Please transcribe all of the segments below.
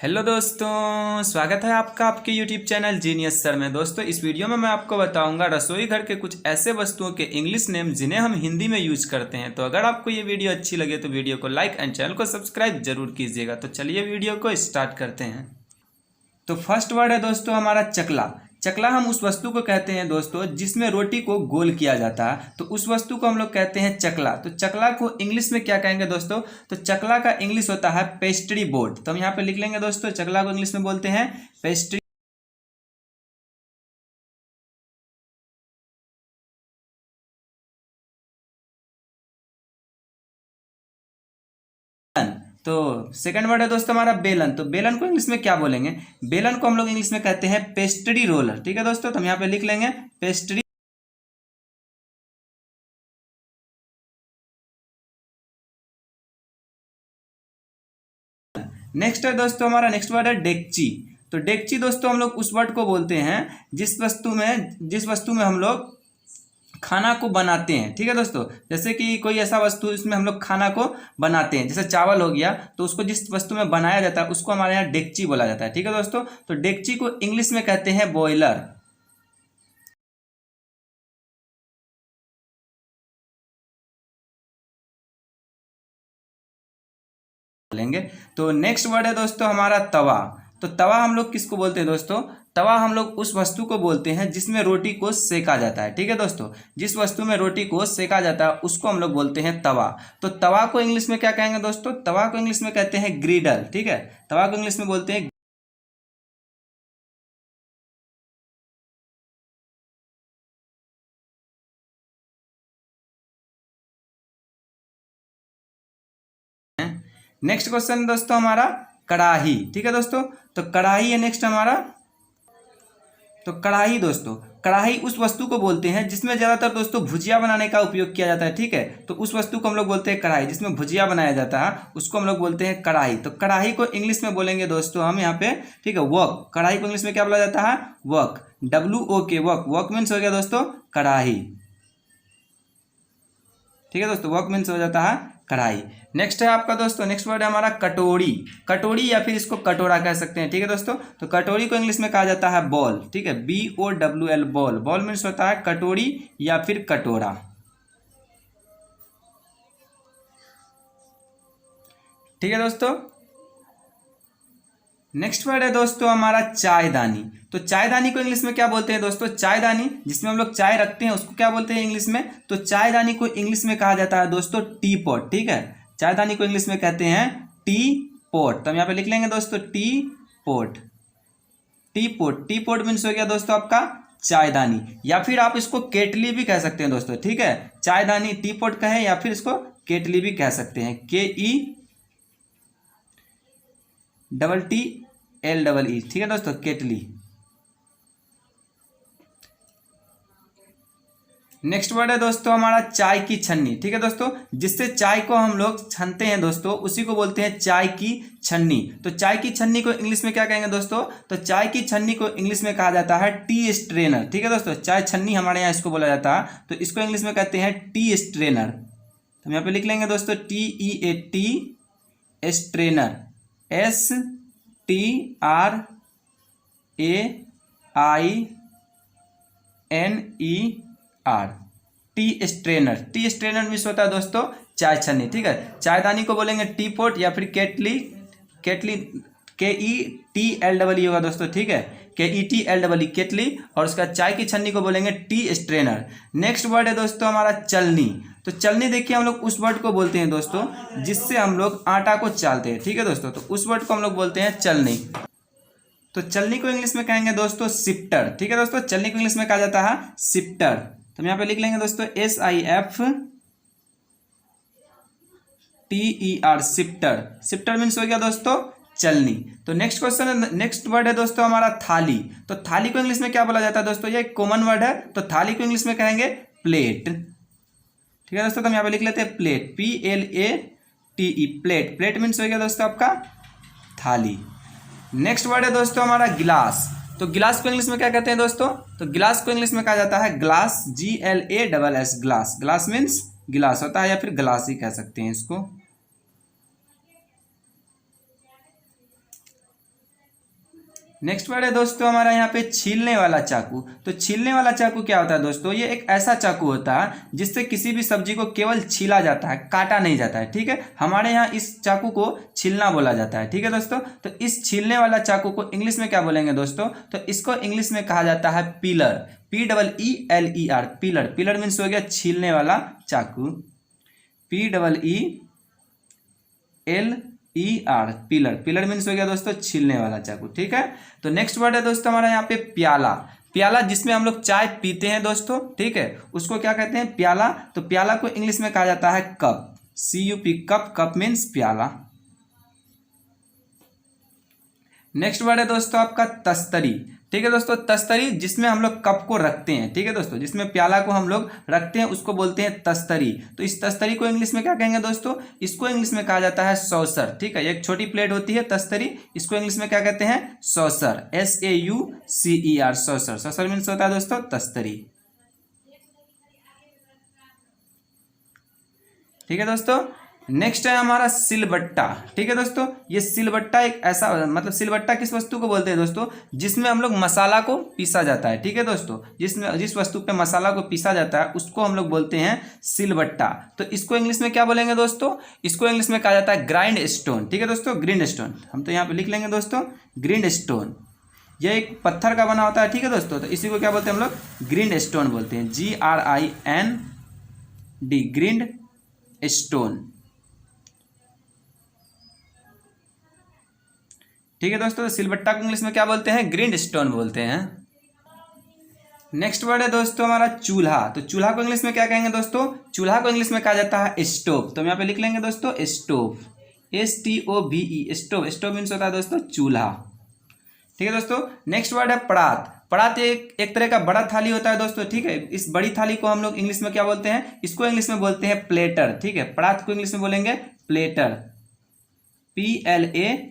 Hello दोस्तों, स्वागत है आपका आपके यूट्यूब चैनल जीनियस सर में। दोस्तों, इस वीडियो में मैं आपको बताऊंगा रसोई घर के कुछ ऐसे वस्तुओं के इंग्लिश नेम जिन्हें हम हिंदी में यूज करते हैं। तो अगर आपको ये वीडियो अच्छी लगे तो वीडियो को लाइक एंड चैनल को सब्सक्राइब जरूर कीजिएगा। तो चलिए वीडियो को स्टार्ट करते हैं। तो फर्स्ट वर्ड है दोस्तों हमारा चकला। चकला हम उस वस्तु को कहते हैं दोस्तों जिसमें रोटी को गोल किया जाता है, तो उस वस्तु को हम लोग कहते हैं चकला। तो चकला को इंग्लिश में क्या कहेंगे दोस्तों? तो चकला का इंग्लिश होता है पेस्ट्री बोर्ड। तो हम यहाँ पे लिख लेंगे दोस्तों, चकला को इंग्लिश में बोलते हैं पेस्ट्री। तो सेकंड वर्ड है दोस्तों हमारा बेलन। तो बेलन को इंग्लिश में क्या बोलेंगे? बेलन को हम लोग इंग्लिश में कहते हैं पेस्ट्री रोलर। ठीक है दोस्तों, तो हम यहाँ पे लिख लेंगे पेस्ट्री। नेक्स्ट है दोस्तों हमारा नेक्स्ट वर्ड है डेगची। तो डेगची दोस्तों हम लोग उस वर्ड को बोलते हैं जिस वस्तु में हम लोग खाना को बनाते हैं। ठीक है दोस्तों, जैसे कि कोई ऐसा वस्तु इसमें हम लोग खाना को बनाते हैं, जैसे चावल हो गया, तो उसको जिस वस्तु में बनाया जाता है उसको हमारे यहाँ डेगची बोला जाता है। ठीक है दोस्तों, तो डेगची को इंग्लिश में कहते हैं बॉयलर। लेंगे। तो नेक्स्ट वर्ड है दोस्तों हमारा तवा। तो तवा हम लोग किसको बोलते हैं दोस्तों? तवा हम लोग उस वस्तु को बोलते हैं जिसमें रोटी को सेका जाता है। ठीक है दोस्तों, जिस वस्तु में रोटी को सेका जाता है उसको हम लोग बोलते हैं तवा। तो तवा को इंग्लिश में क्या कहेंगे दोस्तों? तवा को इंग्लिश में कहते हैं ग्रिडल। ठीक है, तवा को इंग्लिश में बोलते हैं। नेक्स्ट क्वेश्चन दोस्तों हमारा कढ़ाई। ठीक है दोस्तों, तो कढ़ाई है नेक्स्ट हमारा। तो कढ़ाई दोस्तों, कढ़ाई उस वस्तु को बोलते हैं जिसमें ज्यादातर दोस्तों भुजिया बनाने का उपयोग किया जाता है। ठीक है, तो उस वस्तु को हम लोग बोलते हैं कढ़ाई, जिसमें भुजिया बनाया जाता है उसको हम लोग बोलते हैं कढ़ाई। तो कढ़ाई को इंग्लिश में बोलेंगे दोस्तों हम यहाँ पे। ठीक है, वॉक। कढ़ाई को इंग्लिश में क्या बोला जाता है? Walk. WOK, walk. Walk means हो गया दोस्तों कढ़ाई। ठीक है दोस्तों, वॉक मीन्स हो जाता है कढ़ाई। नेक्स्ट है आपका दोस्तों, नेक्स्ट वर्ड है हमारा कटोरी। कटोरी या फिर इसको कटोरा कह सकते हैं। ठीक है दोस्तों, तो कटोरी को इंग्लिश में कहा जाता है बॉल। ठीक है, BOWL, बॉल। बॉल मीन्स होता है कटोरी या फिर कटोरा। ठीक है दोस्तों, नेक्स्ट वर्ड है दोस्तों हमारा चायदानी। तो चायदानी को इंग्लिश में क्या बोलते हैं दोस्तों? चायदानी जिसमें हम लोग चाय रखते हैं उसको क्या बोलते हैं इंग्लिश में? तो चायदानी को इंग्लिश में कहा जाता है दोस्तों टी पॉट। ठीक है, चायदानी को इंग्लिश में कहते हैं टी पॉट। तो हम यहाँ पे लिख लेंगे दोस्तों T pot. T pot, T pot means हो गया दोस्तों आपका चायदानी, या फिर आप इसको केटली भी कह सकते हैं दोस्तों। ठीक है, चायदानी टी पॉट कहें या फिर इसको केटली भी कह सकते हैं। KETTLEE। ठीक है दोस्तों, केटली। नेक्स्ट वर्ड है दोस्तों हमारा चाय की छन्नी। ठीक है दोस्तों, जिससे चाय को हम लोग छनते हैं दोस्तों उसी को बोलते हैं चाय की छन्नी। तो चाय की छन्नी को इंग्लिश में क्या कहेंगे दोस्तों? तो चाय की छन्नी को इंग्लिश में कहा जाता है टी स्ट्रेनर। ठीक है दोस्तों, चाय छन्नी हमारे यहाँ इसको बोला जाता है, तो इसको इंग्लिश में कहते हैं टी स्ट्रेनर। तो हम यहाँ पे लिख लेंगे दोस्तों TEAT, strainer, STRAINER, T strainer. T strainer means होता है दोस्तों चाय छन्नी। ठीक है, चायदानी को बोलेंगे टी पॉट या फिर केटली। केटली KETLEE होगा दोस्तों। ठीक है, KETLEE, केटली। और उसका चाय की छन्नी को बोलेंगे टी स्ट्रेनर। नेक्स्ट वर्ड है दोस्तों हमारा चलनी। तो चलनी देखिए हम लोग उस वर्ड को बोलते हैं दोस्तों जिससे हम लोग आटा को चालते हैं। ठीक है दोस्तों, तो उस वर्ड को हम लोग बोलते हैं चलनी। तो चलनी को इंग्लिश में कहेंगे दोस्तों शिफ्टर। ठीक है दोस्तों, चलनी को इंग्लिश में कहा जाता है शिफ्टर। तो हम यहाँ पे लिख लेंगे दोस्तों SIFTER, शिफ्टर मीन्स हो गया दोस्तों चलनी। तो नेक्स्ट क्वेश्चन, नेक्स्ट वर्ड है दोस्तों हमारा थाली। तो थाली को इंग्लिश में क्या बोला जाता है दोस्तों? ये एक कॉमन वर्ड है, तो थाली को इंग्लिश में कहेंगे प्लेट। ठीक है दोस्तों, तो हम यहाँ पे लिख लेते हैं plate, PLATE, plate. Plate means हो गया दोस्तों आपका थाली। नेक्स्ट वर्ड है दोस्तों हमारा गिलास। तो गिलास को इंग्लिश में क्या कहते हैं दोस्तों? तो गिलास को इंग्लिश में कहा जाता है glass, GLASS, glass. Glass means गिलास होता है या फिर ग्लास ही कह सकते हैं इसको। नेक्स्ट वर्ड है दोस्तों हमारा यहाँ पे छीलने वाला चाकू। तो छीलने वाला चाकू क्या होता है दोस्तों, ये एक ऐसा चाकू होता है जिससे किसी भी सब्जी को केवल छीला जाता है, काटा नहीं जाता है। ठीक है, हमारे यहाँ इस चाकू को छीलना बोला जाता है। ठीक है दोस्तों, तो इस छीलने वाला चाकू को इंग्लिश में क्या बोलेंगे दोस्तों, तो इसको इंग्लिश में कहा जाता है pillar, PEELER, pillar. Pillar means हो गया छीलने वाला चाकू, PEELER, पीलर। पीलर मीन्स हो गया दोस्तों छीलने वाला चाकू। ठीक है, तो नेक्स्ट वर्ड है दोस्तों हमारा यहाँ पे प्याला। प्याला जिसमें हम लोग चाय पीते हैं दोस्तों, ठीक है, उसको क्या कहते हैं, प्याला। तो प्याला को इंग्लिश में कहा जाता है cup, CUP, cup. Cup means प्याला। नेक्स्ट वर्ड है दोस्तों आपका तस्तरी। ठीक है दोस्तों, तस्तरी जिसमें हम लोग कप को रखते हैं। ठीक है दोस्तों, जिसमें प्याला को हम लोग रखते हैं उसको बोलते हैं तस्तरी। तो इस तस्तरी को इंग्लिश में क्या कहेंगे दोस्तों, इसको इंग्लिश में कहा जाता है सॉसर। ठीक है, एक छोटी प्लेट होती है तस्तरी, इसको इंग्लिश में क्या कहते हैं, saucer, SAUCER, saucer. Saucer means होता है दोस्तों तस्तरी। ठीक है दोस्तों, नेक्स्ट है हमारा सिलबट्टा। ठीक है दोस्तों, ये सिलबट्टा एक ऐसा, मतलब सिलबट्टा किस वस्तु को बोलते हैं दोस्तों, जिसमें हम लोग मसाला को पीसा जाता है। ठीक है दोस्तों, जिस वस्तु पे मसाला को पीसा जाता है उसको हम लोग बोलते हैं सिलबट्टा। तो इसको इंग्लिश में क्या बोलेंगे दोस्तों, इसको इंग्लिश में कहा जाता है ग्राइंड स्टोन। ठीक है दोस्तों, ग्रिंड स्टोन। हम तो यहाँ पे लिख लेंगे दोस्तों ग्रिंड स्टोन। यह एक पत्थर का बना होता है। ठीक है दोस्तों, तो इसी को क्या बोलते हैं हम लोग, ग्रिंड स्टोन बोलते हैं, GRIND, ग्रिंड स्टोन। ठीक है दोस्तों, सिलबट्टा को इंग्लिश में क्या बोलते हैं, ग्रिंड स्टोन बोलते हैं। नेक्स्ट वर्ड है दोस्तों हमारा चूल्हा। तो चूल्हा को इंग्लिश में क्या कहेंगे दोस्तों, चूल्हा को इंग्लिश में कहा जाता है स्टोव। तो हम यहाँ पे लिख लेंगे दोस्तों stove, STOVE, stove. Stove means होता है दोस्तों चूल्हा। ठीक है दोस्तों, नेक्स्ट वर्ड है परात। परात एक तरह का बड़ा थाली होता है दोस्तों। ठीक है, इस बड़ी थाली को हम लोग इंग्लिश में क्या बोलते हैं, इसको इंग्लिश में बोलते हैं प्लेटर। ठीक है, परात को इंग्लिश में बोलेंगे platter, PLATTER,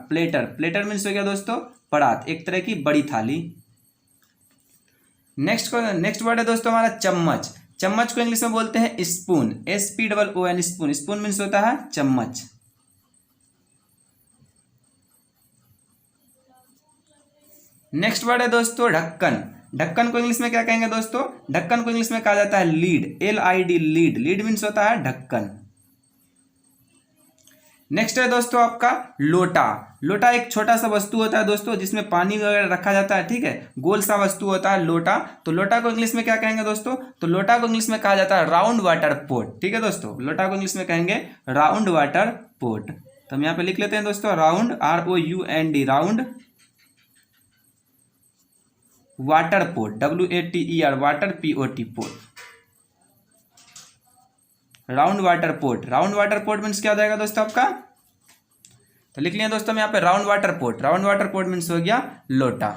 platter. Platter means हो गया दोस्तों परात, एक तरह की बड़ी थाली। नेक्स्ट वर्ड है दोस्तों हमारा चम्मच। चम्मच को इंग्लिश में बोलते हैं spoon, SPOON, spoon. Spoon means होता है चम्मच। नेक्स्ट वर्ड है दोस्तों ढक्कन। ढक्कन को इंग्लिश में क्या कहेंगे दोस्तों, ढक्कन को इंग्लिश में कहा जाता है lead, LID, lead. Lead means होता है ढक्कन। नेक्स्ट है दोस्तों आपका लोटा। लोटा एक छोटा सा वस्तु होता है दोस्तों, जिसमें पानी वगैरह रखा जाता है। ठीक है, गोल सा वस्तु होता है लोटा। तो लोटा को इंग्लिश में क्या कहेंगे दोस्तों, तो लोटा को इंग्लिश में कहा जाता है राउंड वाटर पोट। ठीक है दोस्तों, लोटा को इंग्लिश में कहेंगे राउंड वाटर पोट। तो हम यहाँ पे लिख लेते हैं दोस्तों round, ROUND, round water pot, WATER, water POT, pot. Round water pot. Round water pot means क्या हो जाएगा दोस्तों आपका, तो लिख लिया दोस्तों हम यहाँ पे round water pot. Round water pot means हो गया लोटा।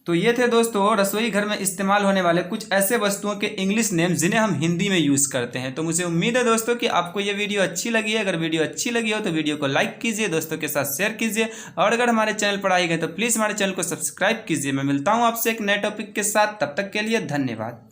तो ये थे दोस्तों रसोई घर में इस्तेमाल होने वाले कुछ ऐसे वस्तुओं के इंग्लिश नेम जिन्हें हम हिंदी में यूज़ करते हैं। तो मुझे उम्मीद है दोस्तों कि आपको ये वीडियो अच्छी लगी है। अगर वीडियो अच्छी लगी हो तो वीडियो को लाइक कीजिए, दोस्तों के साथ शेयर कीजिए, और अगर हमारे चैनल पर आए गए तो प्लीज़ हमारे चैनल को सब्सक्राइब कीजिए। मैं मिलता हूँ आपसे एक नए टॉपिक के साथ, तब तक के लिए धन्यवाद।